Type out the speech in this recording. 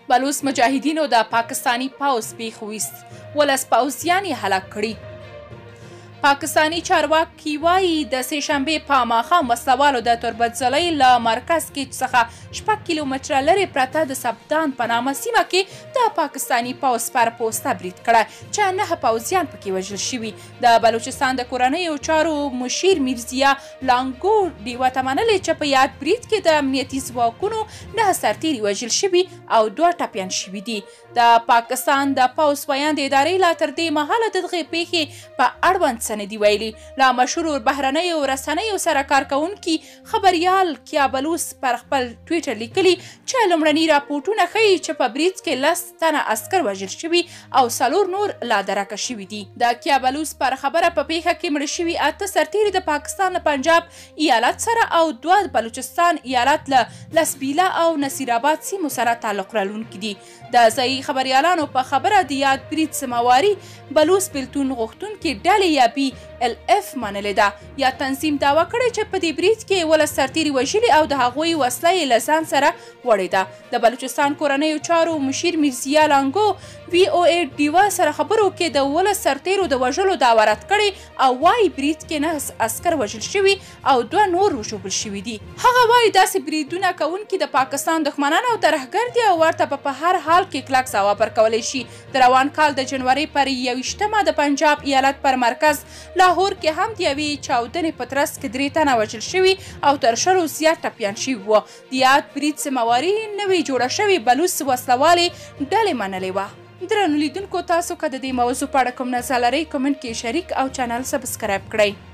بلوچ مجاهدینو د پاکستانی پوځ پیښ ویست، 12 پوځیان یې هلاک کړي. پاکستانی چارواکي وایي د سه شنبې په ماښام وسلوالو د تربتزلۍ له مرکز کې څخه 6 کیلومتره لرې پرته د سبدان په نامه سیمه کې د پاکستانی پوځ پر پوسته برید کړی چې 9 پوځیان پکې وژل شوي. د بلوچستان د کورنیو چارو مشیر میرزیا لانګو ډیوه ته منلې چې په یاد برید کې د امنیتي ځواکونو 9 سرتیري وژل شوي او 2 ټپیان شوي دي. د پاکستان د پوځ ویاند ادارې لا تر دې مهاله د دغې پیښې په اړوند څه نه دي ویلي. له مشهورو بهرنیو رسنیو سره کارکوونکي خبریال کیا بلوچ پر خپل ټویټر لیکلي چې لومړني راپورټونه ښیي چې په برید کې 10 تنه عسکر وژل شوي او 4 نور لا درکه شوي دي. د کیا بلوچ پر خبره په پیښه کې مړه شوي 8 سرتیري د پاکستان له پنجاب ایالت سره او 2 بلوچستان ایالت له لسبیله او نصیر آباد سیمو سره تعلق لرونکي دي. د ځایي خبریالانو په خبره د یاد برید سمواري بلوچ بیلتون غوښتونکي ډلې یا BLF منلې ده. یا تنظیم دعوا کړې چې په دې برید کې 12 سرتیري وژلي او د هغوی وسله یې له ځان سره وړې ده. د بلوچستان کورنیو چارو مشیر میرزیا لانګو VOA ډیوه سره خبرو کې د 12 سرتیرو د وژلو دعوا رد کړې او وايي برید کې 9 عسکر وژل شوي او 2 نور وژل شوي دي. هغه وايي داسې بریدونه کوونکي د پاکستان دښمنان او ترهګر دي او ورته په هر حال کې کلک ځواب ورکولی شي. د روان کال د جنوري پر 21مه د پنجاب ایالت پر مرکز لاهور کې هم د یوې چاودنې په ترڅ کې 3 تنه وژل شوي او تر 100 زیات ټپیان شوي وو. د یاد برید سمواري نوې جوړه شوې بلوچ وسلوالې ډلې منلې وه. درنو لیدونکو، تاسو که د دې موضوع په اړه کوم نظر لرئ کومنټ کې شریک او چینل سبسکرایب کړئ.